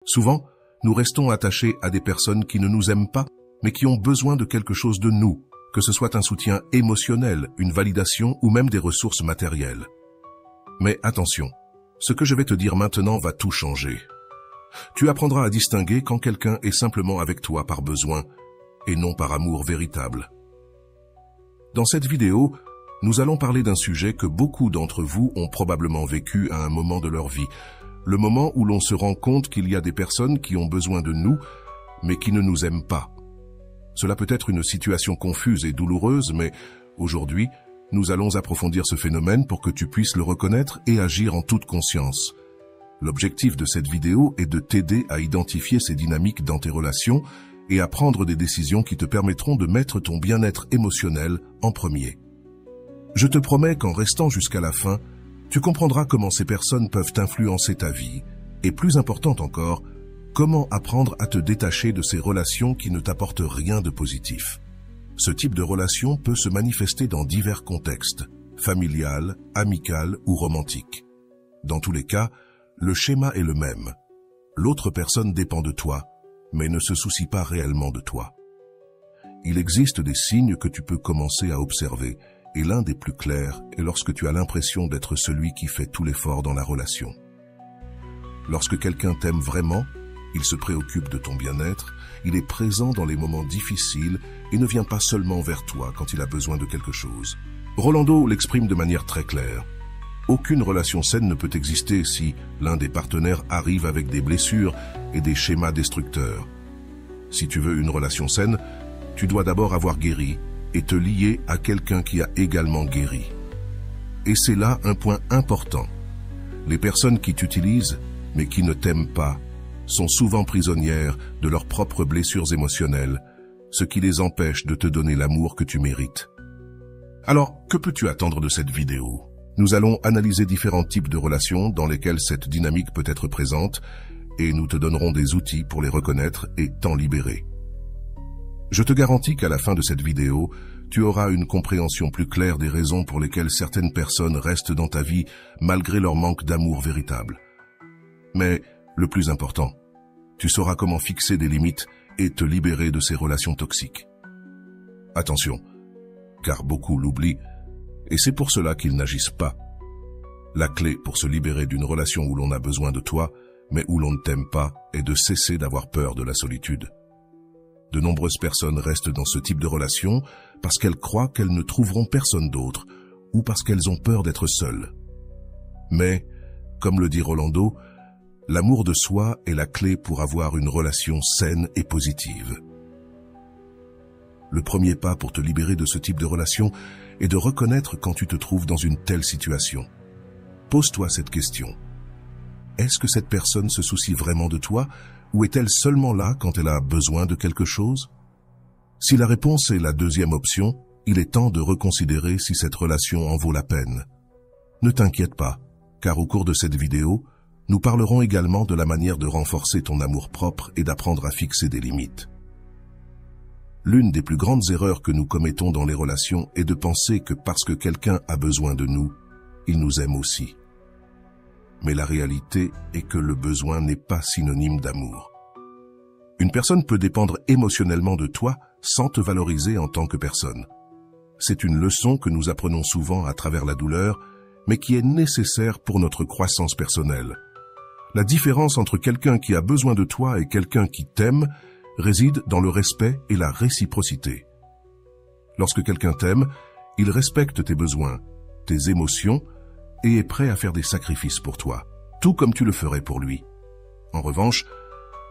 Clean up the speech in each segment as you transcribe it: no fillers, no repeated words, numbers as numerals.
Souvent, nous restons attachés à des personnes qui ne nous aiment pas, mais qui ont besoin de quelque chose de nous, que ce soit un soutien émotionnel, une validation ou même des ressources matérielles. Mais attention, ce que je vais te dire maintenant va tout changer. Tu apprendras à distinguer quand quelqu'un est simplement avec toi par besoin et non par amour véritable. Dans cette vidéo, nous allons parler d'un sujet que beaucoup d'entre vous ont probablement vécu à un moment de leur vie, le moment où l'on se rend compte qu'il y a des personnes qui ont besoin de nous, mais qui ne nous aiment pas. Cela peut être une situation confuse et douloureuse, mais aujourd'hui, nous allons approfondir ce phénomène pour que tu puisses le reconnaître et agir en toute conscience. L'objectif de cette vidéo est de t'aider à identifier ces dynamiques dans tes relations et à prendre des décisions qui te permettront de mettre ton bien-être émotionnel en premier. Je te promets qu'en restant jusqu'à la fin, tu comprendras comment ces personnes peuvent influencer ta vie et, plus important encore, comment apprendre à te détacher de ces relations qui ne t'apportent rien de positif. Ce type de relation peut se manifester dans divers contextes, familial, amical ou romantique. Dans tous les cas, le schéma est le même. L'autre personne dépend de toi, mais ne se soucie pas réellement de toi. Il existe des signes que tu peux commencer à observer, et l'un des plus clairs est lorsque tu as l'impression d'être celui qui fait tout l'effort dans la relation. Lorsque quelqu'un t'aime vraiment, il se préoccupe de ton bien-être, il est présent dans les moments difficiles et ne vient pas seulement vers toi quand il a besoin de quelque chose. Rolando l'exprime de manière très claire. Aucune relation saine ne peut exister si l'un des partenaires arrive avec des blessures et des schémas destructeurs. Si tu veux une relation saine, tu dois d'abord avoir guéri et te lier à quelqu'un qui a également guéri. Et c'est là un point important. Les personnes qui t'utilisent, mais qui ne t'aiment pas, sont souvent prisonnières de leurs propres blessures émotionnelles, ce qui les empêche de te donner l'amour que tu mérites. Alors, que peux-tu attendre de cette vidéo? Nous allons analyser différents types de relations dans lesquelles cette dynamique peut être présente et nous te donnerons des outils pour les reconnaître et t'en libérer. Je te garantis qu'à la fin de cette vidéo, tu auras une compréhension plus claire des raisons pour lesquelles certaines personnes restent dans ta vie malgré leur manque d'amour véritable. Mais le plus important, tu sauras comment fixer des limites et te libérer de ces relations toxiques. Attention, car beaucoup l'oublient, et c'est pour cela qu'ils n'agissent pas. La clé pour se libérer d'une relation où l'on a besoin de toi, mais où l'on ne t'aime pas, est de cesser d'avoir peur de la solitude. De nombreuses personnes restent dans ce type de relation parce qu'elles croient qu'elles ne trouveront personne d'autre ou parce qu'elles ont peur d'être seules. Mais, comme le dit Rolando, l'amour de soi est la clé pour avoir une relation saine et positive. Le premier pas pour te libérer de ce type de relation est de reconnaître quand tu te trouves dans une telle situation. Pose-toi cette question. Est-ce que cette personne se soucie vraiment de toi ou est-elle seulement là quand elle a besoin de quelque chose? Si la réponse est la deuxième option, il est temps de reconsidérer si cette relation en vaut la peine. Ne t'inquiète pas, car au cours de cette vidéo, nous parlerons également de la manière de renforcer ton amour-propre et d'apprendre à fixer des limites. L'une des plus grandes erreurs que nous commettons dans les relations est de penser que parce que quelqu'un a besoin de nous, il nous aime aussi. Mais la réalité est que le besoin n'est pas synonyme d'amour. Une personne peut dépendre émotionnellement de toi sans te valoriser en tant que personne. C'est une leçon que nous apprenons souvent à travers la douleur, mais qui est nécessaire pour notre croissance personnelle. La différence entre quelqu'un qui a besoin de toi et quelqu'un qui t'aime réside dans le respect et la réciprocité. Lorsque quelqu'un t'aime, il respecte tes besoins, tes émotions et est prêt à faire des sacrifices pour toi, tout comme tu le ferais pour lui. En revanche,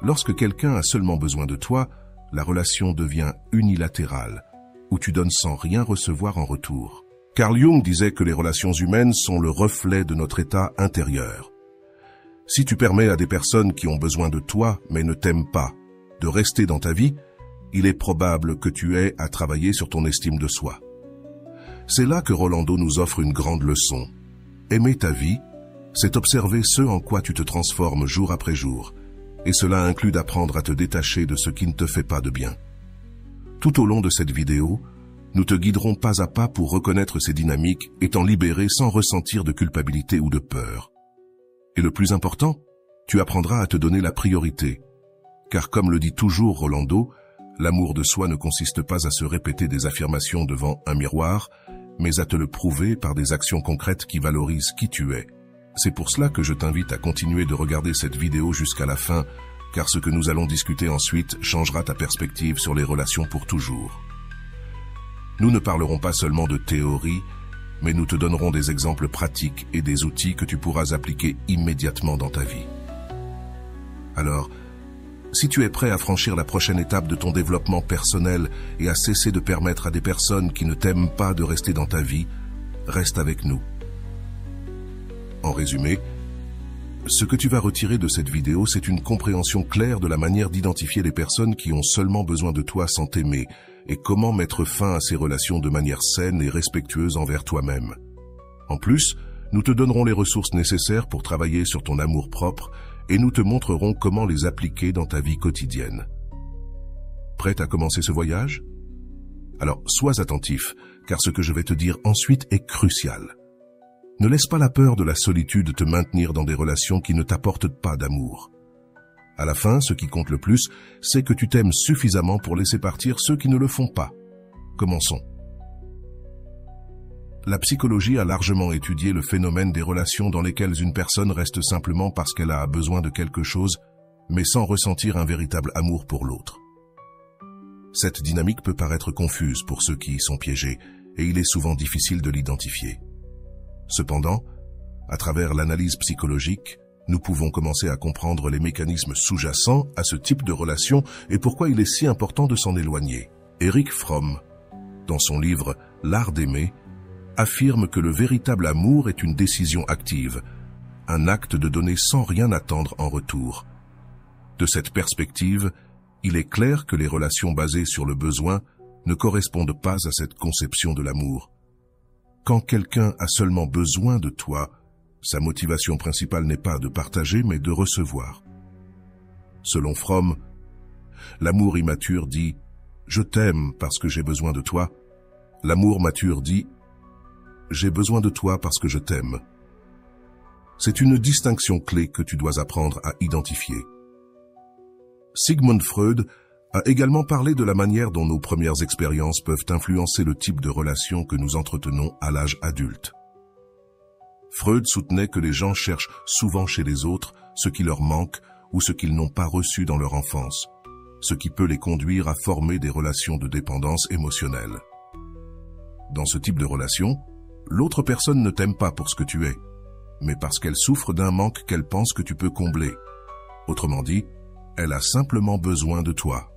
lorsque quelqu'un a seulement besoin de toi, la relation devient unilatérale, où tu donnes sans rien recevoir en retour. Carl Jung disait que les relations humaines sont le reflet de notre état intérieur. Si tu permets à des personnes qui ont besoin de toi mais ne t'aiment pas de rester dans ta vie, il est probable que tu aies à travailler sur ton estime de soi. C'est là que Rolando nous offre une grande leçon. Aimer ta vie, c'est observer ce en quoi tu te transformes jour après jour, et cela inclut d'apprendre à te détacher de ce qui ne te fait pas de bien. Tout au long de cette vidéo, nous te guiderons pas à pas pour reconnaître ces dynamiques et t'en libérer sans ressentir de culpabilité ou de peur. Et le plus important, Tu apprendras à te donner la priorité. Car comme le dit toujours Rolando, l'amour de soi ne consiste pas à se répéter des affirmations devant un miroir, mais à te le prouver par des actions concrètes qui valorisent qui tu es. C'est pour cela que je t'invite à continuer de regarder cette vidéo jusqu'à la fin, car ce que nous allons discuter ensuite changera ta perspective sur les relations pour toujours. Nous ne parlerons pas seulement de théorie, mais nous te donnerons des exemples pratiques et des outils que tu pourras appliquer immédiatement dans ta vie. Alors, si tu es prêt à franchir la prochaine étape de ton développement personnel et à cesser de permettre à des personnes qui ne t'aiment pas de rester dans ta vie, reste avec nous. En résumé, ce que tu vas retirer de cette vidéo, c'est une compréhension claire de la manière d'identifier les personnes qui ont seulement besoin de toi sans t'aimer et comment mettre fin à ces relations de manière saine et respectueuse envers toi-même. En plus, nous te donnerons les ressources nécessaires pour travailler sur ton amour-propre et nous te montrerons comment les appliquer dans ta vie quotidienne. Prête à commencer ce voyage? Alors, sois attentif, car ce que je vais te dire ensuite est crucial. Ne laisse pas la peur de la solitude te maintenir dans des relations qui ne t'apportent pas d'amour. À la fin, ce qui compte le plus, c'est que tu t'aimes suffisamment pour laisser partir ceux qui ne le font pas. Commençons. La psychologie a largement étudié le phénomène des relations dans lesquelles une personne reste simplement parce qu'elle a besoin de quelque chose, mais sans ressentir un véritable amour pour l'autre. Cette dynamique peut paraître confuse pour ceux qui y sont piégés, et il est souvent difficile de l'identifier. Cependant, à travers l'analyse psychologique, nous pouvons commencer à comprendre les mécanismes sous-jacents à ce type de relation et pourquoi il est si important de s'en éloigner. Erich Fromm, dans son livre « L'art d'aimer », affirme que le véritable amour est une décision active, un acte de donner sans rien attendre en retour. De cette perspective, il est clair que les relations basées sur le besoin ne correspondent pas à cette conception de l'amour. Quand quelqu'un a seulement besoin de toi, sa motivation principale n'est pas de partager, mais de recevoir. Selon Fromm, l'amour immature dit « Je t'aime parce que j'ai besoin de toi ». L'amour mature dit « J'ai besoin de toi parce que je t'aime ». C'est une distinction clé que tu dois apprendre à identifier. Sigmund Freud a également parlé de la manière dont nos premières expériences peuvent influencer le type de relation que nous entretenons à l'âge adulte. Freud soutenait que les gens cherchent souvent chez les autres ce qui leur manque ou ce qu'ils n'ont pas reçu dans leur enfance, ce qui peut les conduire à former des relations de dépendance émotionnelle. Dans ce type de relation, l'autre personne ne t'aime pas pour ce que tu es, mais parce qu'elle souffre d'un manque qu'elle pense que tu peux combler. Autrement dit, elle a simplement besoin de toi.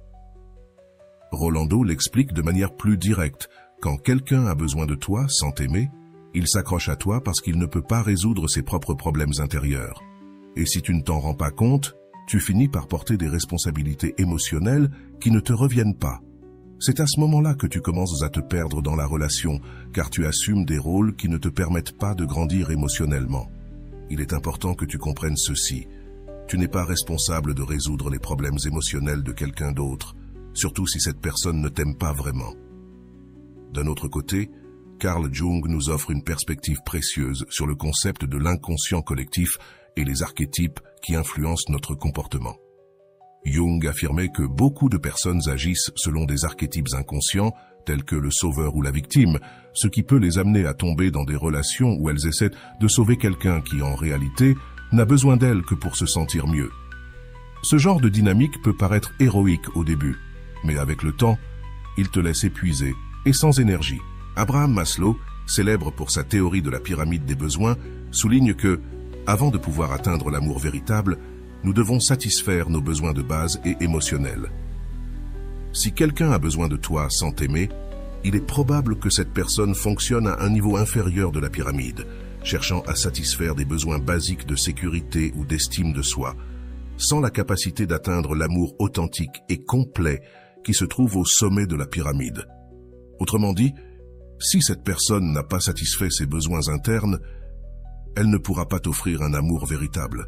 Rolando l'explique de manière plus directe. Quand quelqu'un a besoin de toi sans t'aimer, il s'accroche à toi parce qu'il ne peut pas résoudre ses propres problèmes intérieurs. Et si tu ne t'en rends pas compte, tu finis par porter des responsabilités émotionnelles qui ne te reviennent pas. C'est à ce moment-là que tu commences à te perdre dans la relation, car tu assumes des rôles qui ne te permettent pas de grandir émotionnellement. Il est important que tu comprennes ceci. Tu n'es pas responsable de résoudre les problèmes émotionnels de quelqu'un d'autre, surtout si cette personne ne t'aime pas vraiment. D'un autre côté, Carl Jung nous offre une perspective précieuse sur le concept de l'inconscient collectif et les archétypes qui influencent notre comportement. Jung affirmait que beaucoup de personnes agissent selon des archétypes inconscients, tels que le sauveur ou la victime, ce qui peut les amener à tomber dans des relations où elles essaient de sauver quelqu'un qui, en réalité, n'a besoin d'elles que pour se sentir mieux. Ce genre de dynamique peut paraître héroïque au début, mais avec le temps, il te laisse épuisé et sans énergie. Abraham Maslow, célèbre pour sa théorie de la pyramide des besoins, souligne que, avant de pouvoir atteindre l'amour véritable, nous devons satisfaire nos besoins de base et émotionnels. Si quelqu'un a besoin de toi sans t'aimer, il est probable que cette personne fonctionne à un niveau inférieur de la pyramide, cherchant à satisfaire des besoins basiques de sécurité ou d'estime de soi, sans la capacité d'atteindre l'amour authentique et complet qui se trouve au sommet de la pyramide. Autrement dit, si cette personne n'a pas satisfait ses besoins internes, elle ne pourra pas t'offrir un amour véritable.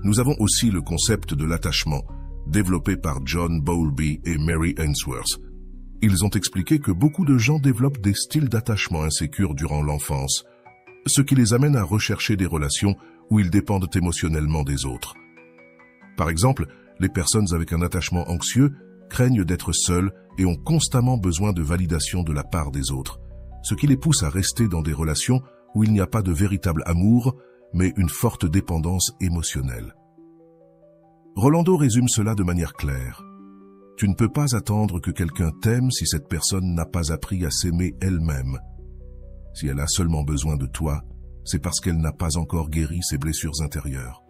Nous avons aussi le concept de l'attachement, développé par John Bowlby et Mary Ainsworth. Ils ont expliqué que beaucoup de gens développent des styles d'attachement insécures durant l'enfance, ce qui les amène à rechercher des relations où ils dépendent émotionnellement des autres. Par exemple, les personnes avec un attachement anxieux craignent d'être seules et ont constamment besoin de validation de la part des autres, ce qui les pousse à rester dans des relations où il n'y a pas de véritable amour, mais une forte dépendance émotionnelle. Rolando résume cela de manière claire. Tu ne peux pas attendre que quelqu'un t'aime si cette personne n'a pas appris à s'aimer elle-même. Si elle a seulement besoin de toi, c'est parce qu'elle n'a pas encore guéri ses blessures intérieures.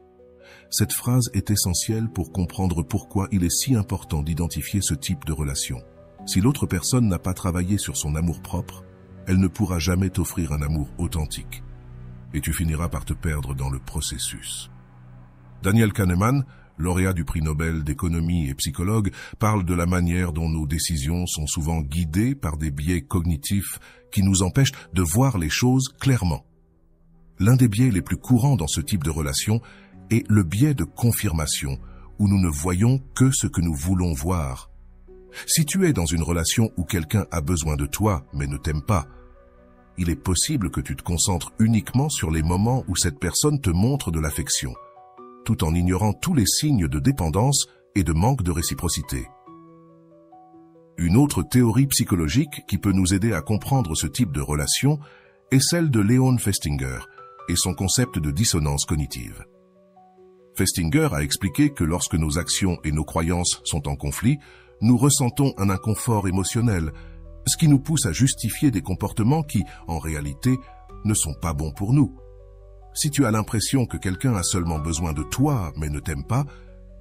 Cette phrase est essentielle pour comprendre pourquoi il est si important d'identifier ce type de relation. Si l'autre personne n'a pas travaillé sur son amour-propre, elle ne pourra jamais t'offrir un amour authentique. Et tu finiras par te perdre dans le processus. Daniel Kahneman, lauréat du prix Nobel d'économie et psychologue, parle de la manière dont nos décisions sont souvent guidées par des biais cognitifs qui nous empêchent de voir les choses clairement. L'un des biais les plus courants dans ce type de relation est le biais de confirmation, où nous ne voyons que ce que nous voulons voir. Si tu es dans une relation où quelqu'un a besoin de toi mais ne t'aime pas, il est possible que tu te concentres uniquement sur les moments où cette personne te montre de l'affection, tout en ignorant tous les signes de dépendance et de manque de réciprocité. Une autre théorie psychologique qui peut nous aider à comprendre ce type de relation est celle de Leon Festinger et son concept de dissonance cognitive. Festinger a expliqué que lorsque nos actions et nos croyances sont en conflit, nous ressentons un inconfort émotionnel, ce qui nous pousse à justifier des comportements qui, en réalité, ne sont pas bons pour nous. Si tu as l'impression que quelqu'un a seulement besoin de toi mais ne t'aime pas,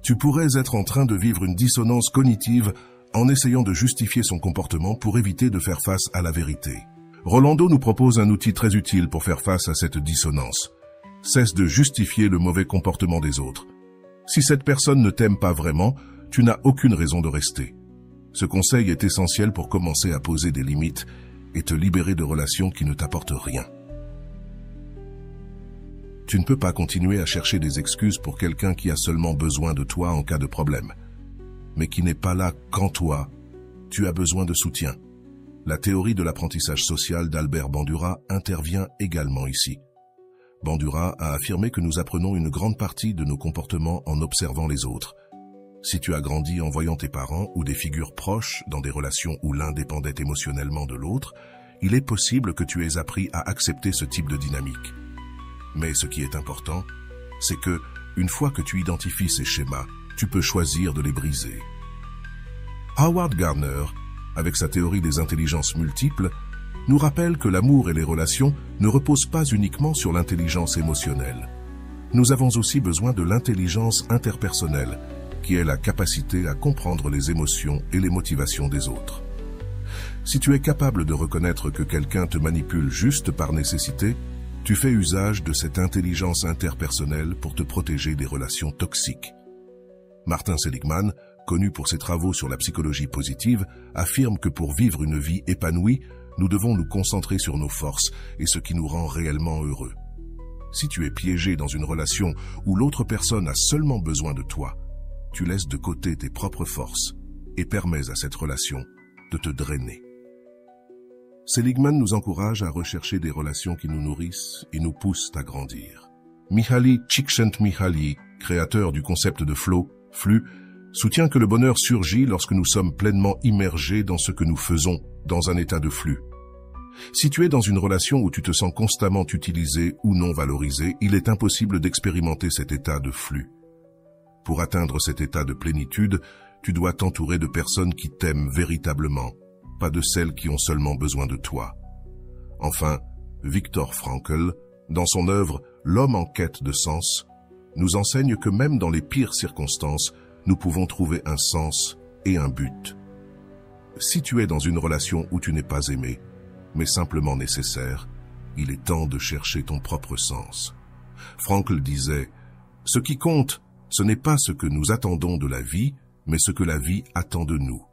tu pourrais être en train de vivre une dissonance cognitive en essayant de justifier son comportement pour éviter de faire face à la vérité. Rolando nous propose un outil très utile pour faire face à cette dissonance. Cesse de justifier le mauvais comportement des autres. Si cette personne ne t'aime pas vraiment, tu n'as aucune raison de rester. Ce conseil est essentiel pour commencer à poser des limites et te libérer de relations qui ne t'apportent rien. Tu ne peux pas continuer à chercher des excuses pour quelqu'un qui a seulement besoin de toi en cas de problème, mais qui n'est pas là quand toi, tu as besoin de soutien. La théorie de l'apprentissage social d'Albert Bandura intervient également ici. Bandura a affirmé que nous apprenons une grande partie de nos comportements en observant les autres. Si tu as grandi en voyant tes parents ou des figures proches dans des relations où l'un dépendait émotionnellement de l'autre, il est possible que tu aies appris à accepter ce type de dynamique. Mais ce qui est important, c'est que, une fois que tu identifies ces schémas, tu peux choisir de les briser. Howard Gardner, avec sa théorie des intelligences multiples, nous rappelle que l'amour et les relations ne reposent pas uniquement sur l'intelligence émotionnelle. Nous avons aussi besoin de l'intelligence interpersonnelle, qui est la capacité à comprendre les émotions et les motivations des autres. Si tu es capable de reconnaître que quelqu'un te manipule juste par nécessité, tu fais usage de cette intelligence interpersonnelle pour te protéger des relations toxiques. Martin Seligman, connu pour ses travaux sur la psychologie positive, affirme que pour vivre une vie épanouie, nous devons nous concentrer sur nos forces et ce qui nous rend réellement heureux. Si tu es piégé dans une relation où l'autre personne a seulement besoin de toi, tu laisses de côté tes propres forces et permets à cette relation de te drainer. Seligman nous encourage à rechercher des relations qui nous nourrissent et nous poussent à grandir. Mihaly Csikszentmihalyi, créateur du concept de flow, flux, soutient que le bonheur surgit lorsque nous sommes pleinement immergés dans ce que nous faisons, dans un état de flux. Si tu es dans une relation où tu te sens constamment utilisé ou non valorisé, il est impossible d'expérimenter cet état de flux. Pour atteindre cet état de plénitude, tu dois t'entourer de personnes qui t'aiment véritablement, pas de celles qui ont seulement besoin de toi. Enfin, Viktor Frankl, dans son œuvre « L'homme en quête de sens », nous enseigne que même dans les pires circonstances, nous pouvons trouver un sens et un but. Si tu es dans une relation où tu n'es pas aimé, mais simplement nécessaire, il est temps de chercher ton propre sens. Frankl disait « Ce qui compte, ce n'est pas ce que nous attendons de la vie, mais ce que la vie attend de nous. »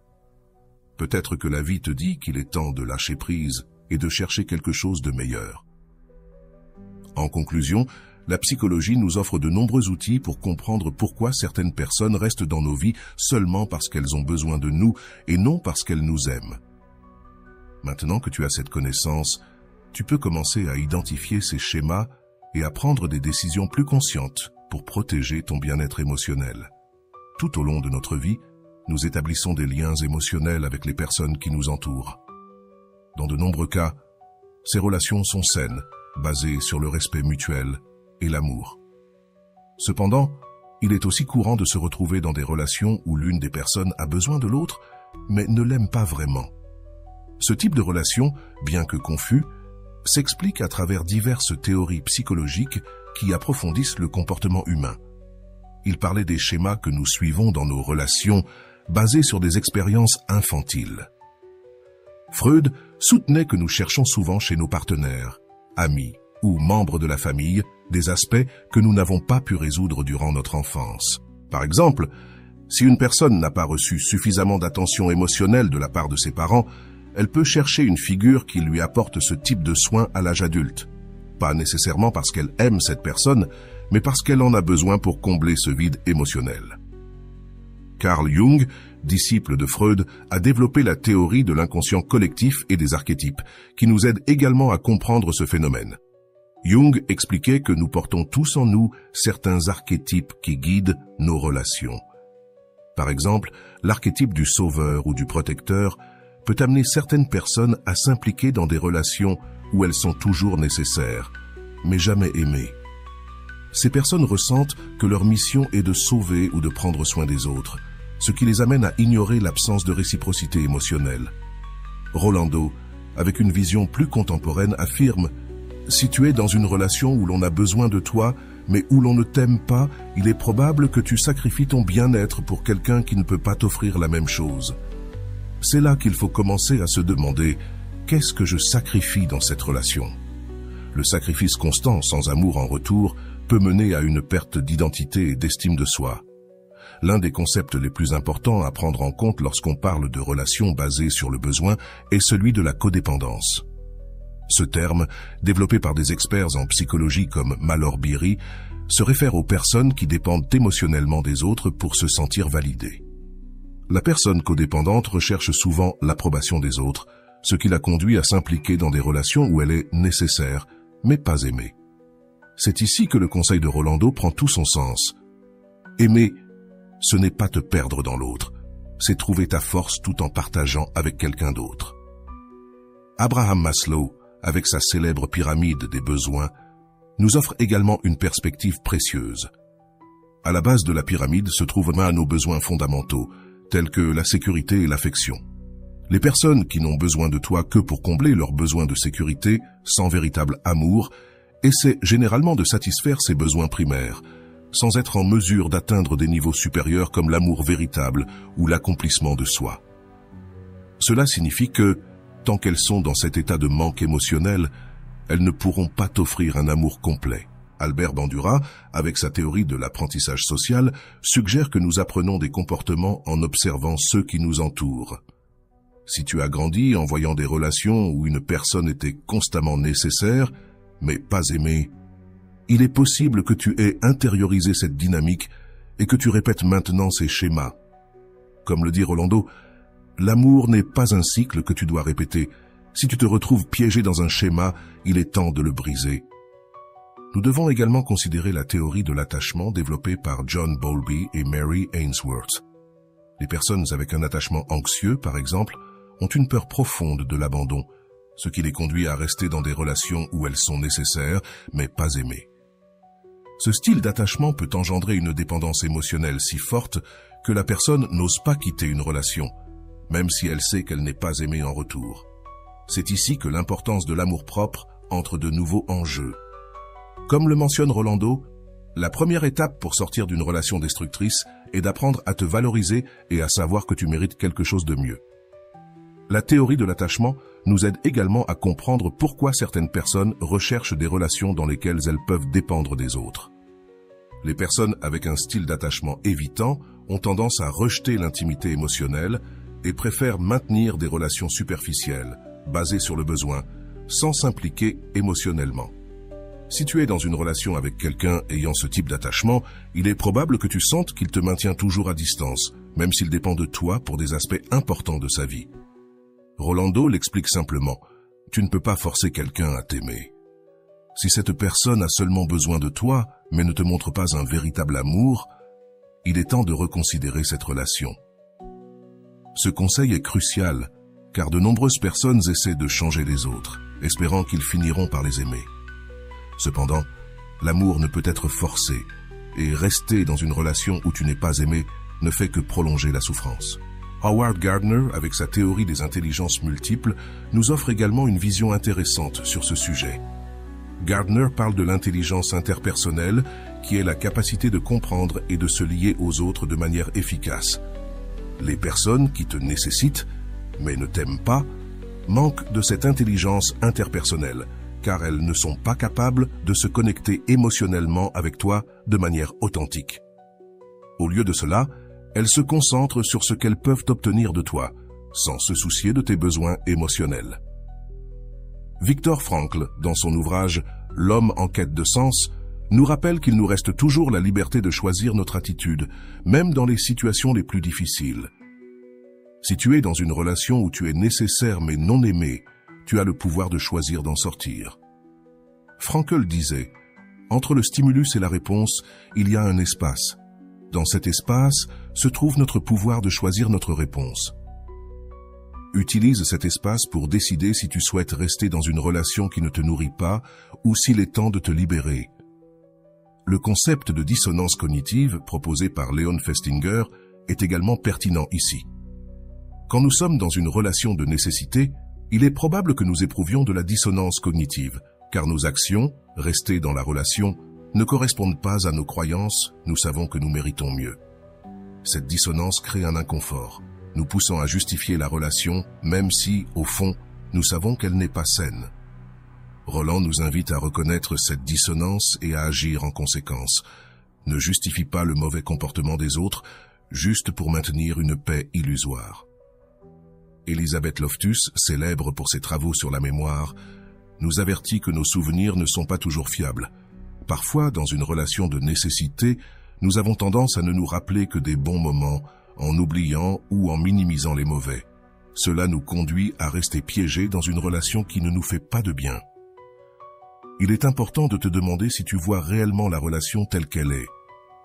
Peut-être que la vie te dit qu'il est temps de lâcher prise et de chercher quelque chose de meilleur. En conclusion, la psychologie nous offre de nombreux outils pour comprendre pourquoi certaines personnes restent dans nos vies seulement parce qu'elles ont besoin de nous et non parce qu'elles nous aiment. Maintenant que tu as cette connaissance, tu peux commencer à identifier ces schémas et à prendre des décisions plus conscientes pour protéger ton bien-être émotionnel. Tout au long de notre vie, nous établissons des liens émotionnels avec les personnes qui nous entourent. Dans de nombreux cas, ces relations sont saines, basées sur le respect mutuel et l'amour. Cependant, il est aussi courant de se retrouver dans des relations où l'une des personnes a besoin de l'autre, mais ne l'aime pas vraiment. Ce type de relation, bien que confus, s'explique à travers diverses théories psychologiques qui approfondissent le comportement humain. Il parlait des schémas que nous suivons dans nos relations, basés sur des expériences infantiles. Freud soutenait que nous cherchons souvent chez nos partenaires, amis ou membres de la famille des aspects que nous n'avons pas pu résoudre durant notre enfance. Par exemple, si une personne n'a pas reçu suffisamment d'attention émotionnelle de la part de ses parents, elle peut chercher une figure qui lui apporte ce type de soins à l'âge adulte. Pas nécessairement parce qu'elle aime cette personne, mais parce qu'elle en a besoin pour combler ce vide émotionnel. Carl Jung, disciple de Freud, a développé la théorie de l'inconscient collectif et des archétypes, qui nous aide également à comprendre ce phénomène. Jung expliquait que nous portons tous en nous certains archétypes qui guident nos relations. Par exemple, l'archétype du sauveur ou du protecteur peut amener certaines personnes à s'impliquer dans des relations où elles sont toujours nécessaires, mais jamais aimées. Ces personnes ressentent que leur mission est de sauver ou de prendre soin des autres, ce qui les amène à ignorer l'absence de réciprocité émotionnelle. Rolando, avec une vision plus contemporaine, affirme « Si tu es dans une relation où l'on a besoin de toi, mais où l'on ne t'aime pas, il est probable que tu sacrifies ton bien-être pour quelqu'un qui ne peut pas t'offrir la même chose. » C'est là qu'il faut commencer à se demander « Qu'est-ce que je sacrifie dans cette relation ?» Le sacrifice constant, sans amour en retour, peut mener à une perte d'identité et d'estime de soi. L'un des concepts les plus importants à prendre en compte lorsqu'on parle de relations basées sur le besoin est celui de la codépendance. Ce terme, développé par des experts en psychologie comme Malor Biri, se réfère aux personnes qui dépendent émotionnellement des autres pour se sentir validées. La personne codépendante recherche souvent l'approbation des autres, ce qui la conduit à s'impliquer dans des relations où elle est nécessaire, mais pas aimée. C'est ici que le conseil de Rolando prend tout son sens. Aimer, ce n'est pas te perdre dans l'autre, c'est trouver ta force tout en partageant avec quelqu'un d'autre. Abraham Maslow, avec sa célèbre pyramide des besoins, nous offre également une perspective précieuse. À la base de la pyramide se trouvent nos besoins fondamentaux, tels que la sécurité et l'affection. Les personnes qui n'ont besoin de toi que pour combler leurs besoins de sécurité, sans véritable amour, essaient généralement de satisfaire ces besoins primaires, sans être en mesure d'atteindre des niveaux supérieurs comme l'amour véritable ou l'accomplissement de soi. Cela signifie que, tant qu'elles sont dans cet état de manque émotionnel, elles ne pourront pas t'offrir un amour complet. Albert Bandura, avec sa théorie de l'apprentissage social, suggère que nous apprenons des comportements en observant ceux qui nous entourent. Si tu as grandi en voyant des relations où une personne était constamment nécessaire, mais pas aimée, il est possible que tu aies intériorisé cette dynamique et que tu répètes maintenant ces schémas. Comme le dit Rolando, l'amour n'est pas un cycle que tu dois répéter. Si tu te retrouves piégé dans un schéma, il est temps de le briser. Nous devons également considérer la théorie de l'attachement développée par John Bowlby et Mary Ainsworth. Les personnes avec un attachement anxieux, par exemple, ont une peur profonde de l'abandon, ce qui les conduit à rester dans des relations où elles sont nécessaires, mais pas aimées. Ce style d'attachement peut engendrer une dépendance émotionnelle si forte que la personne n'ose pas quitter une relation, même si elle sait qu'elle n'est pas aimée en retour. C'est ici que l'importance de l'amour-propre entre de nouveau en jeu. Comme le mentionne Rolando, la première étape pour sortir d'une relation destructrice est d'apprendre à te valoriser et à savoir que tu mérites quelque chose de mieux. La théorie de l'attachement nous aide également à comprendre pourquoi certaines personnes recherchent des relations dans lesquelles elles peuvent dépendre des autres. Les personnes avec un style d'attachement évitant ont tendance à rejeter l'intimité émotionnelle et préfèrent maintenir des relations superficielles, basées sur le besoin, sans s'impliquer émotionnellement. Si tu es dans une relation avec quelqu'un ayant ce type d'attachement, il est probable que tu sentes qu'il te maintient toujours à distance, même s'il dépend de toi pour des aspects importants de sa vie. Rolando l'explique simplement, tu ne peux pas forcer quelqu'un à t'aimer. Si cette personne a seulement besoin de toi, mais ne te montre pas un véritable amour, il est temps de reconsidérer cette relation. Ce conseil est crucial, car de nombreuses personnes essaient de changer les autres, espérant qu'ils finiront par les aimer. Cependant, l'amour ne peut être forcé, et rester dans une relation où tu n'es pas aimé ne fait que prolonger la souffrance. Howard Gardner, avec sa théorie des intelligences multiples, nous offre également une vision intéressante sur ce sujet. Gardner parle de l'intelligence interpersonnelle, qui est la capacité de comprendre et de se lier aux autres de manière efficace. Les personnes qui te nécessitent, mais ne t'aiment pas, manquent de cette intelligence interpersonnelle, car elles ne sont pas capables de se connecter émotionnellement avec toi de manière authentique. Au lieu de cela, elles se concentrent sur ce qu'elles peuvent obtenir de toi, sans se soucier de tes besoins émotionnels. Viktor Frankl, dans son ouvrage « L'homme en quête de sens », nous rappelle qu'il nous reste toujours la liberté de choisir notre attitude, même dans les situations les plus difficiles. Si tu es dans une relation où tu es nécessaire mais non aimé, tu as le pouvoir de choisir d'en sortir. Frankl disait « Entre le stimulus et la réponse, il y a un espace. Dans cet espace se trouve notre pouvoir de choisir notre réponse. » Utilise cet espace pour décider si tu souhaites rester dans une relation qui ne te nourrit pas ou s'il est temps de te libérer. Le concept de dissonance cognitive proposé par Leon Festinger est également pertinent ici. Quand nous sommes dans une relation de nécessité, il est probable que nous éprouvions de la dissonance cognitive, car nos actions, restées dans la relation, ne correspondent pas à nos croyances, nous savons que nous méritons mieux. Cette dissonance crée un inconfort, nous poussant à justifier la relation, même si, au fond, nous savons qu'elle n'est pas saine. Roland nous invite à reconnaître cette dissonance et à agir en conséquence. Ne justifie pas le mauvais comportement des autres, juste pour maintenir une paix illusoire. Elisabeth Loftus, célèbre pour ses travaux sur la mémoire, nous avertit que nos souvenirs ne sont pas toujours fiables. Parfois, dans une relation de nécessité, nous avons tendance à ne nous rappeler que des bons moments, en oubliant ou en minimisant les mauvais. Cela nous conduit à rester piégés dans une relation qui ne nous fait pas de bien. Il est important de te demander si tu vois réellement la relation telle qu'elle est,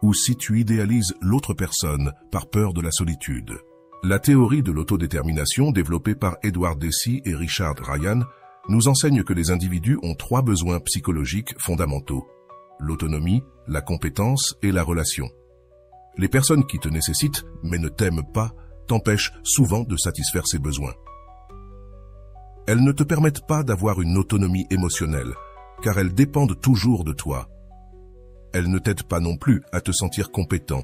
ou si tu idéalises l'autre personne par peur de la solitude. La théorie de l'autodétermination développée par Edward Deci et Richard Ryan nous enseigne que les individus ont 3 besoins psychologiques fondamentaux: l'autonomie, la compétence et la relation. Les personnes qui te nécessitent, mais ne t'aiment pas, t'empêchent souvent de satisfaire ces besoins. Elles ne te permettent pas d'avoir une autonomie émotionnelle, car elles dépendent toujours de toi. Elles ne t'aident pas non plus à te sentir compétent,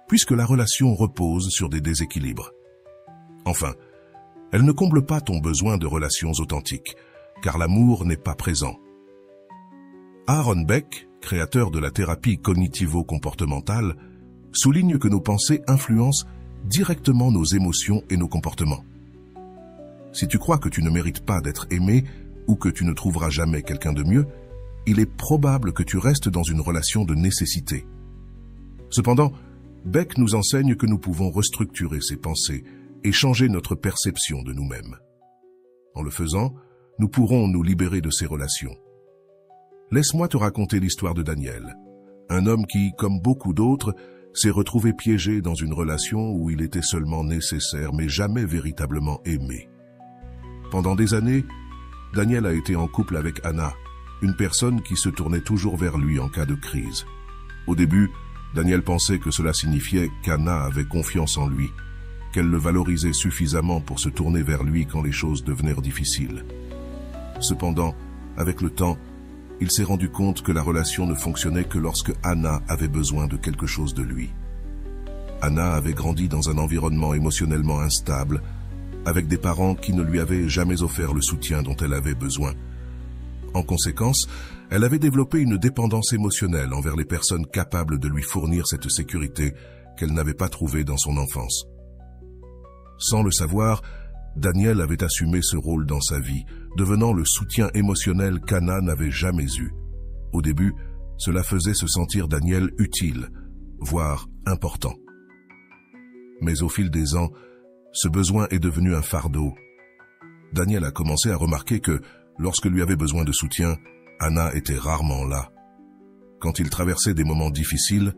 puisque la relation repose sur des déséquilibres. Enfin, elles ne comblent pas ton besoin de relations authentiques, car l'amour n'est pas présent. Aaron Beck, créateur de la thérapie cognitivo-comportementale, souligne que nos pensées influencent directement nos émotions et nos comportements. Si tu crois que tu ne mérites pas d'être aimé ou que tu ne trouveras jamais quelqu'un de mieux, il est probable que tu restes dans une relation de nécessité. Cependant, Beck nous enseigne que nous pouvons restructurer ces pensées et changer notre perception de nous-mêmes. En le faisant, nous pourrons nous libérer de ces relations. Laisse-moi te raconter l'histoire de Daniel, un homme qui, comme beaucoup d'autres, s'est retrouvé piégé dans une relation où il était seulement nécessaire mais jamais véritablement aimé. Pendant des années, Daniel a été en couple avec Anna, une personne qui se tournait toujours vers lui en cas de crise. Au début, Daniel pensait que cela signifiait qu'Anna avait confiance en lui, qu'elle le valorisait suffisamment pour se tourner vers lui quand les choses devenaient difficiles. Cependant, avec le temps, il s'est rendu compte que la relation ne fonctionnait que lorsque Anna avait besoin de quelque chose de lui. Anna avait grandi dans un environnement émotionnellement instable, avec des parents qui ne lui avaient jamais offert le soutien dont elle avait besoin. En conséquence, elle avait développé une dépendance émotionnelle envers les personnes capables de lui fournir cette sécurité qu'elle n'avait pas trouvée dans son enfance. Sans le savoir, Daniel avait assumé ce rôle dans sa vie, devenant le soutien émotionnel qu'Anna n'avait jamais eu. Au début, cela faisait se sentir Daniel utile, voire important. Mais au fil des ans, ce besoin est devenu un fardeau. Daniel a commencé à remarquer que, lorsque lui avait besoin de soutien, Anna était rarement là. Quand il traversait des moments difficiles,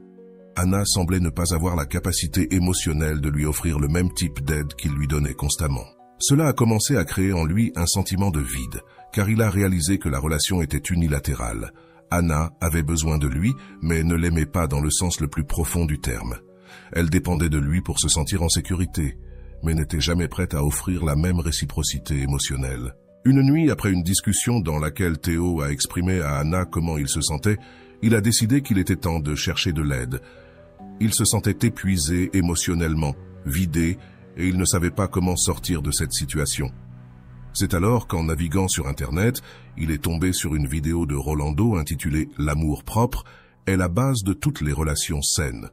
Anna semblait ne pas avoir la capacité émotionnelle de lui offrir le même type d'aide qu'il lui donnait constamment. Cela a commencé à créer en lui un sentiment de vide, car il a réalisé que la relation était unilatérale. Anna avait besoin de lui, mais ne l'aimait pas dans le sens le plus profond du terme. Elle dépendait de lui pour se sentir en sécurité, mais n'était jamais prête à offrir la même réciprocité émotionnelle. Une nuit, après une discussion dans laquelle Théo a exprimé à Anna comment il se sentait, il a décidé qu'il était temps de chercher de l'aide. Il se sentait épuisé émotionnellement, vidé, et il ne savait pas comment sortir de cette situation. C'est alors qu'en naviguant sur Internet, il est tombé sur une vidéo de Rolando intitulée « L'amour propre » est la base de toutes les relations saines.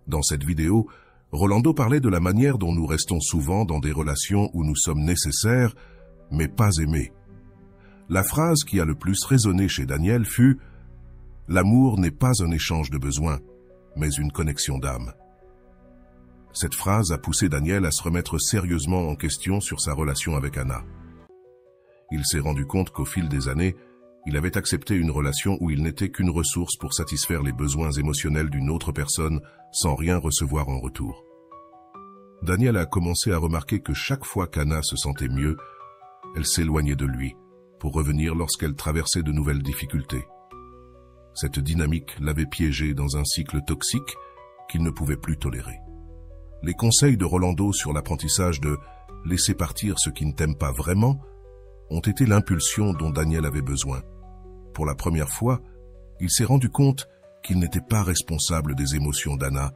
Dans cette vidéo, Rolando parlait de la manière dont nous restons souvent dans des relations où nous sommes nécessaires, mais pas aimés. La phrase qui a le plus résonné chez Daniel fut « L'amour n'est pas un échange de besoins, mais une connexion d'âme ». Cette phrase a poussé Daniel à se remettre sérieusement en question sur sa relation avec Anna. Il s'est rendu compte qu'au fil des années, il avait accepté une relation où il n'était qu'une ressource pour satisfaire les besoins émotionnels d'une autre personne sans rien recevoir en retour. Daniel a commencé à remarquer que chaque fois qu'Anna se sentait mieux, elle s'éloignait de lui pour revenir lorsqu'elle traversait de nouvelles difficultés. Cette dynamique l'avait piégé dans un cycle toxique qu'il ne pouvait plus tolérer. Les conseils de Rolando sur l'apprentissage de « laisser partir ce qui ne t'aime pas vraiment » ont été l'impulsion dont Daniel avait besoin. Pour la première fois, il s'est rendu compte qu'il n'était pas responsable des émotions d'Anna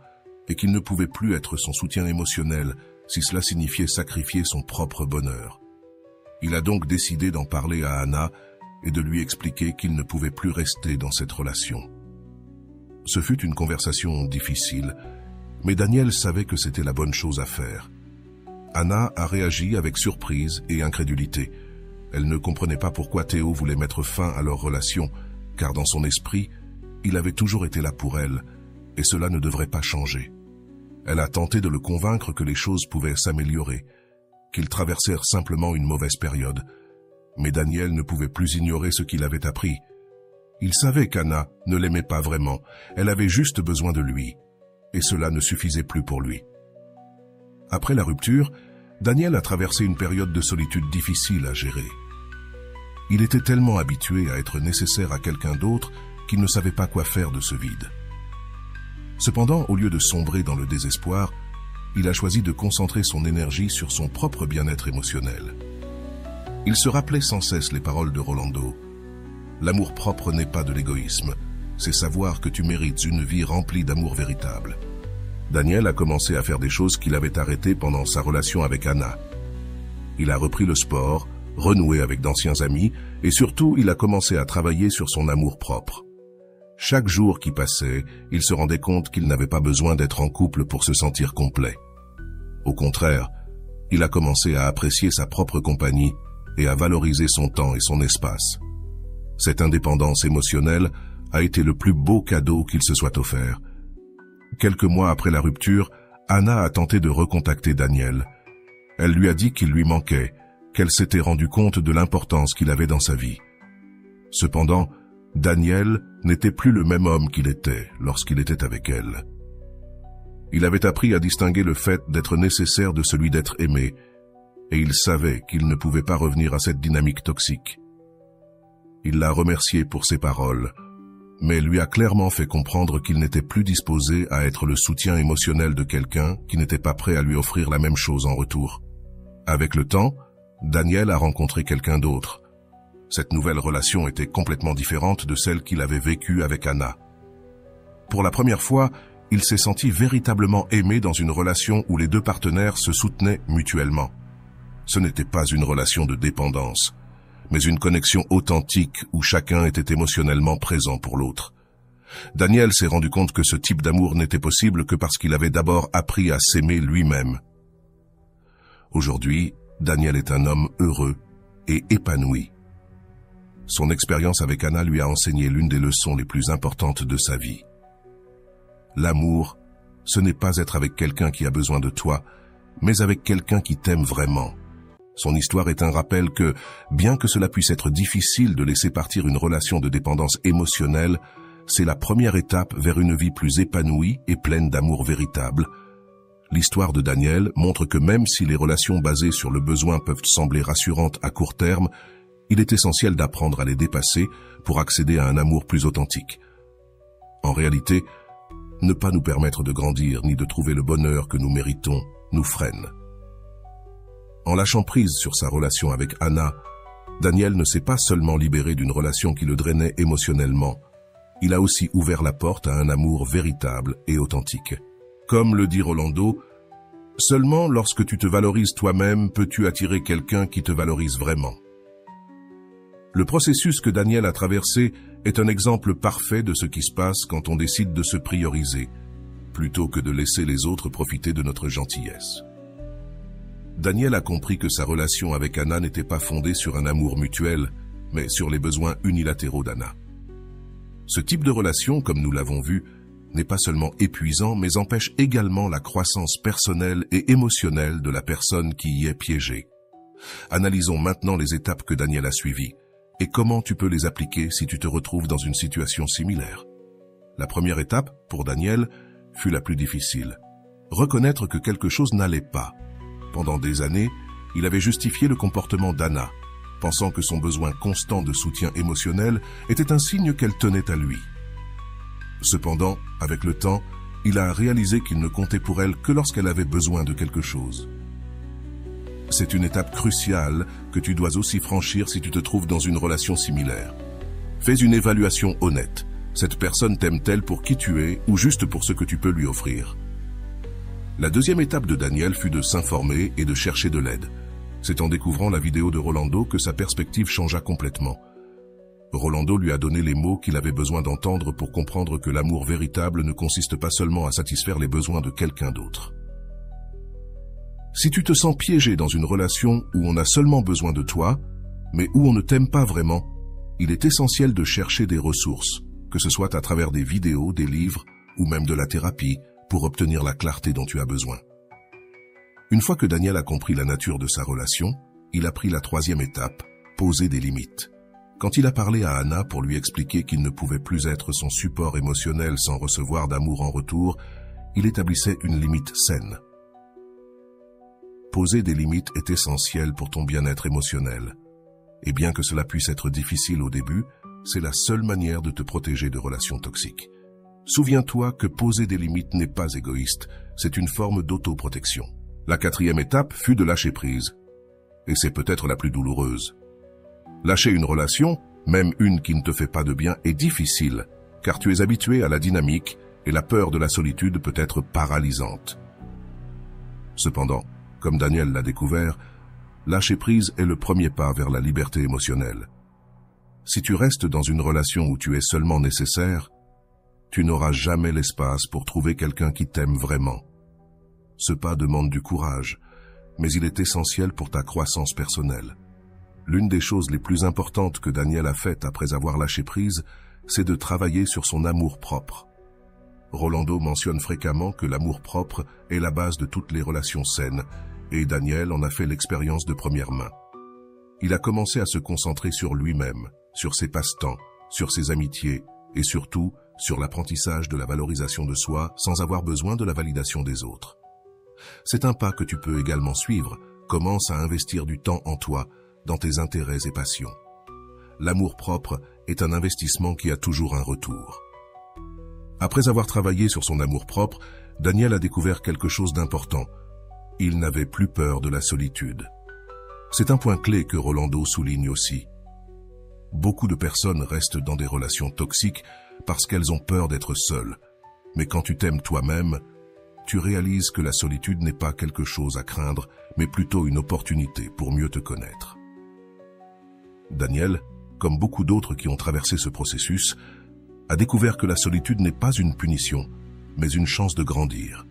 et qu'il ne pouvait plus être son soutien émotionnel si cela signifiait sacrifier son propre bonheur. Il a donc décidé d'en parler à Anna et de lui expliquer qu'il ne pouvait plus rester dans cette relation. Ce fut une conversation difficile, mais Daniel savait que c'était la bonne chose à faire. Anna a réagi avec surprise et incrédulité. Elle ne comprenait pas pourquoi Théo voulait mettre fin à leur relation, car dans son esprit, il avait toujours été là pour elle, et cela ne devrait pas changer. Elle a tenté de le convaincre que les choses pouvaient s'améliorer, qu'ils traversèrent simplement une mauvaise période. Mais Daniel ne pouvait plus ignorer ce qu'il avait appris. Il savait qu'Anna ne l'aimait pas vraiment, elle avait juste besoin de lui, et cela ne suffisait plus pour lui. Après la rupture, Daniel a traversé une période de solitude difficile à gérer. Il était tellement habitué à être nécessaire à quelqu'un d'autre qu'il ne savait pas quoi faire de ce vide. Cependant, au lieu de sombrer dans le désespoir, il a choisi de concentrer son énergie sur son propre bien-être émotionnel. Il se rappelait sans cesse les paroles de Rolando. « L'amour propre n'est pas de l'égoïsme, c'est savoir que tu mérites une vie remplie d'amour véritable. » Daniel a commencé à faire des choses qu'il avait arrêtées pendant sa relation avec Anna. Il a repris le sport, renoué avec d'anciens amis, et surtout, il a commencé à travailler sur son amour propre. Chaque jour qui passait, il se rendait compte qu'il n'avait pas besoin d'être en couple pour se sentir complet. Au contraire, il a commencé à apprécier sa propre compagnie et à valoriser son temps et son espace. Cette indépendance émotionnelle a été le plus beau cadeau qu'il se soit offert. Quelques mois après la rupture, Anna a tenté de recontacter Daniel. Elle lui a dit qu'il lui manquait, qu'elle s'était rendu compte de l'importance qu'il avait dans sa vie. Cependant, Daniel n'était plus le même homme qu'il était lorsqu'il était avec elle. Il avait appris à distinguer le fait d'être nécessaire de celui d'être aimé, et il savait qu'il ne pouvait pas revenir à cette dynamique toxique. Il l'a remercié pour ses paroles, mais lui a clairement fait comprendre qu'il n'était plus disposé à être le soutien émotionnel de quelqu'un qui n'était pas prêt à lui offrir la même chose en retour. Avec le temps, Daniel a rencontré quelqu'un d'autre. Cette nouvelle relation était complètement différente de celle qu'il avait vécue avec Anna. Pour la première fois, il s'est senti véritablement aimé dans une relation où les deux partenaires se soutenaient mutuellement. Ce n'était pas une relation de dépendance, mais une connexion authentique où chacun était émotionnellement présent pour l'autre. Daniel s'est rendu compte que ce type d'amour n'était possible que parce qu'il avait d'abord appris à s'aimer lui-même. Aujourd'hui, Daniel est un homme heureux et épanoui. Son expérience avec Anna lui a enseigné l'une des leçons les plus importantes de sa vie. L'amour, ce n'est pas être avec quelqu'un qui a besoin de toi, mais avec quelqu'un qui t'aime vraiment. Son histoire est un rappel que, bien que cela puisse être difficile de laisser partir une relation de dépendance émotionnelle, c'est la première étape vers une vie plus épanouie et pleine d'amour véritable. L'histoire de Daniel montre que même si les relations basées sur le besoin peuvent sembler rassurantes à court terme, il est essentiel d'apprendre à les dépasser pour accéder à un amour plus authentique. En réalité, ne pas nous permettre de grandir ni de trouver le bonheur que nous méritons nous freine. En lâchant prise sur sa relation avec Anna, Daniel ne s'est pas seulement libéré d'une relation qui le drainait émotionnellement, il a aussi ouvert la porte à un amour véritable et authentique. Comme le dit Rolando, « Seulement lorsque tu te valorises toi-même peux-tu attirer quelqu'un qui te valorise vraiment. » Le processus que Daniel a traversé est un exemple parfait de ce qui se passe quand on décide de se prioriser, plutôt que de laisser les autres profiter de notre gentillesse. Daniel a compris que sa relation avec Anna n'était pas fondée sur un amour mutuel, mais sur les besoins unilatéraux d'Anna. Ce type de relation, comme nous l'avons vu, n'est pas seulement épuisant, mais empêche également la croissance personnelle et émotionnelle de la personne qui y est piégée. Analysons maintenant les étapes que Daniel a suivies et comment tu peux les appliquer si tu te retrouves dans une situation similaire. La première étape, pour Daniel, fut la plus difficile. Reconnaître que quelque chose n'allait pas. Pendant des années, il avait justifié le comportement d'Anna, pensant que son besoin constant de soutien émotionnel était un signe qu'elle tenait à lui. Cependant, avec le temps, il a réalisé qu'il ne comptait pour elle que lorsqu'elle avait besoin de quelque chose. C'est une étape cruciale que tu dois aussi franchir si tu te trouves dans une relation similaire. Fais une évaluation honnête. Cette personne t'aime-t-elle pour qui tu es ou juste pour ce que tu peux lui offrir? La deuxième étape de Daniel fut de s'informer et de chercher de l'aide. C'est en découvrant la vidéo de Rolando que sa perspective changea complètement. Rolando lui a donné les mots qu'il avait besoin d'entendre pour comprendre que l'amour véritable ne consiste pas seulement à satisfaire les besoins de quelqu'un d'autre. Si tu te sens piégé dans une relation où on a seulement besoin de toi, mais où on ne t'aime pas vraiment, il est essentiel de chercher des ressources, que ce soit à travers des vidéos, des livres ou même de la thérapie, pour obtenir la clarté dont tu as besoin. Une fois que Daniel a compris la nature de sa relation, il a pris la troisième étape, poser des limites. Quand il a parlé à Anna pour lui expliquer qu'il ne pouvait plus être son support émotionnel sans recevoir d'amour en retour, il établissait une limite saine. Poser des limites est essentiel pour ton bien-être émotionnel. Et bien que cela puisse être difficile au début, c'est la seule manière de te protéger de relations toxiques. Souviens-toi que poser des limites n'est pas égoïste, c'est une forme d'autoprotection. La quatrième étape fut de lâcher prise. Et c'est peut-être la plus douloureuse. Lâcher une relation, même une qui ne te fait pas de bien, est difficile, car tu es habitué à la dynamique et la peur de la solitude peut être paralysante. Cependant, comme Daniel l'a découvert, lâcher prise est le premier pas vers la liberté émotionnelle. Si tu restes dans une relation où tu es seulement nécessaire, tu n'auras jamais l'espace pour trouver quelqu'un qui t'aime vraiment. Ce pas demande du courage, mais il est essentiel pour ta croissance personnelle. L'une des choses les plus importantes que Daniel a faites après avoir lâché prise, c'est de travailler sur son amour-propre. Rolando mentionne fréquemment que l'amour-propre est la base de toutes les relations saines, et Daniel en a fait l'expérience de première main. Il a commencé à se concentrer sur lui-même, sur ses passe-temps, sur ses amitiés, et surtout sur l'apprentissage de la valorisation de soi sans avoir besoin de la validation des autres. C'est un pas que tu peux également suivre. Commence à investir du temps en toi, dans tes intérêts et passions. L'amour-propre est un investissement qui a toujours un retour. Après avoir travaillé sur son amour-propre, Daniel a découvert quelque chose d'important. Il n'avait plus peur de la solitude. C'est un point clé que Rolando souligne aussi. Beaucoup de personnes restent dans des relations toxiques parce qu'elles ont peur d'être seules. Mais quand tu t'aimes toi-même, tu réalises que la solitude n'est pas quelque chose à craindre, mais plutôt une opportunité pour mieux te connaître. Daniel, comme beaucoup d'autres qui ont traversé ce processus, a découvert que la solitude n'est pas une punition, mais une chance de grandir.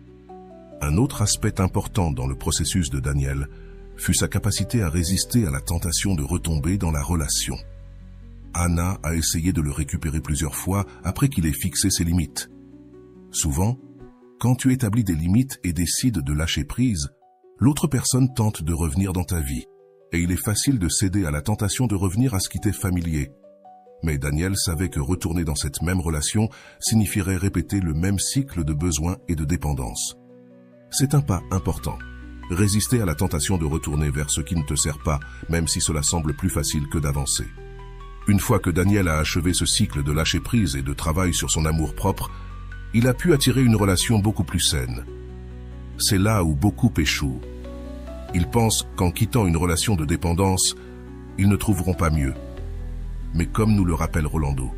Un autre aspect important dans le processus de Daniel fut sa capacité à résister à la tentation de retomber dans la relation. Anna a essayé de le récupérer plusieurs fois après qu'il ait fixé ses limites. Souvent, quand tu établis des limites et décides de lâcher prise, l'autre personne tente de revenir dans ta vie, et il est facile de céder à la tentation de revenir à ce qui t'est familier. Mais Daniel savait que retourner dans cette même relation signifierait répéter le même cycle de besoins et de dépendance. C'est un pas important. Résister à la tentation de retourner vers ce qui ne te sert pas, même si cela semble plus facile que d'avancer. Une fois que Daniel a achevé ce cycle de lâcher-prise et de travail sur son amour-propre, il a pu attirer une relation beaucoup plus saine. C'est là où beaucoup échouent. Ils pensent qu'en quittant une relation de dépendance, ils ne trouveront pas mieux. Mais comme nous le rappelle Rolando,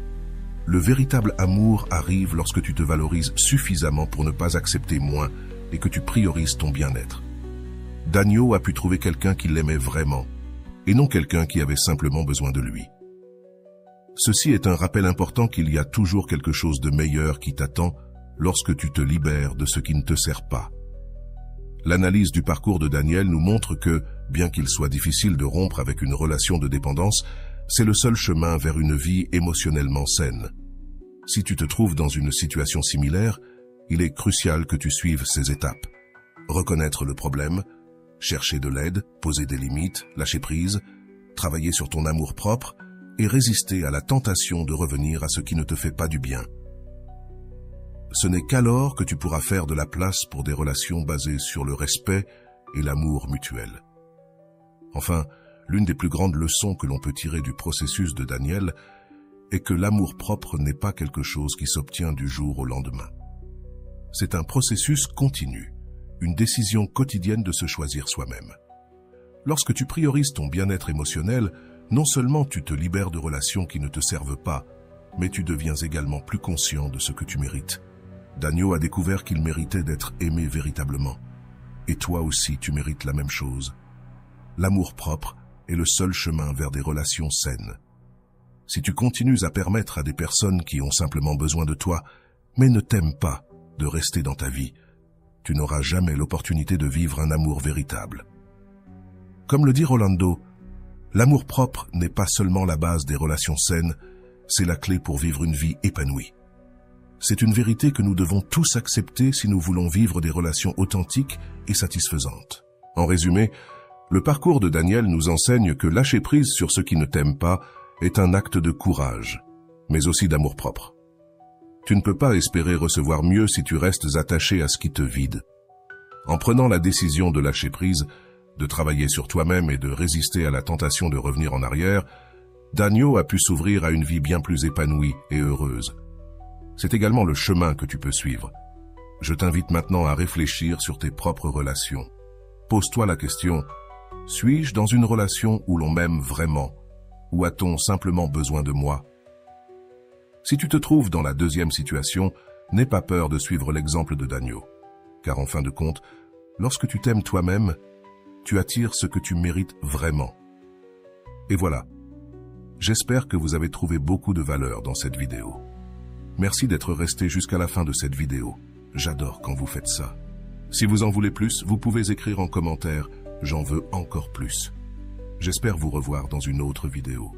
le véritable amour arrive lorsque tu te valorises suffisamment pour ne pas accepter moins et que tu priorises ton bien-être. Daniel a pu trouver quelqu'un qui l'aimait vraiment, et non quelqu'un qui avait simplement besoin de lui. Ceci est un rappel important qu'il y a toujours quelque chose de meilleur qui t'attend lorsque tu te libères de ce qui ne te sert pas. L'analyse du parcours de Daniel nous montre que, bien qu'il soit difficile de rompre avec une relation de dépendance, c'est le seul chemin vers une vie émotionnellement saine. Si tu te trouves dans une situation similaire, il est crucial que tu suives ces étapes. Reconnaître le problème, chercher de l'aide, poser des limites, lâcher prise, travailler sur ton amour-propre et résister à la tentation de revenir à ce qui ne te fait pas du bien. Ce n'est qu'alors que tu pourras faire de la place pour des relations basées sur le respect et l'amour mutuel. Enfin, l'une des plus grandes leçons que l'on peut tirer du processus de Daniel est que l'amour-propre n'est pas quelque chose qui s'obtient du jour au lendemain. C'est un processus continu, une décision quotidienne de se choisir soi-même. Lorsque tu priorises ton bien-être émotionnel, non seulement tu te libères de relations qui ne te servent pas, mais tu deviens également plus conscient de ce que tu mérites. Daniel a découvert qu'il méritait d'être aimé véritablement. Et toi aussi, tu mérites la même chose. L'amour-propre est le seul chemin vers des relations saines. Si tu continues à permettre à des personnes qui ont simplement besoin de toi, mais ne t'aiment pas, de rester dans ta vie, tu n'auras jamais l'opportunité de vivre un amour véritable. Comme le dit Rolando, l'amour-propre n'est pas seulement la base des relations saines, c'est la clé pour vivre une vie épanouie. C'est une vérité que nous devons tous accepter si nous voulons vivre des relations authentiques et satisfaisantes. En résumé, le parcours de Daniel nous enseigne que lâcher prise sur ce qui ne t'aime pas est un acte de courage, mais aussi d'amour-propre. Tu ne peux pas espérer recevoir mieux si tu restes attaché à ce qui te vide. En prenant la décision de lâcher prise, de travailler sur toi-même et de résister à la tentation de revenir en arrière, Daniel a pu s'ouvrir à une vie bien plus épanouie et heureuse. C'est également le chemin que tu peux suivre. Je t'invite maintenant à réfléchir sur tes propres relations. Pose-toi la question, suis-je dans une relation où l'on m'aime vraiment, ou a-t-on simplement besoin de moi? Si tu te trouves dans la deuxième situation, n'aie pas peur de suivre l'exemple de Daniel, car en fin de compte, lorsque tu t'aimes toi-même, tu attires ce que tu mérites vraiment. Et voilà. J'espère que vous avez trouvé beaucoup de valeur dans cette vidéo. Merci d'être resté jusqu'à la fin de cette vidéo. J'adore quand vous faites ça. Si vous en voulez plus, vous pouvez écrire en commentaire « J'en veux encore plus ». J'espère vous revoir dans une autre vidéo.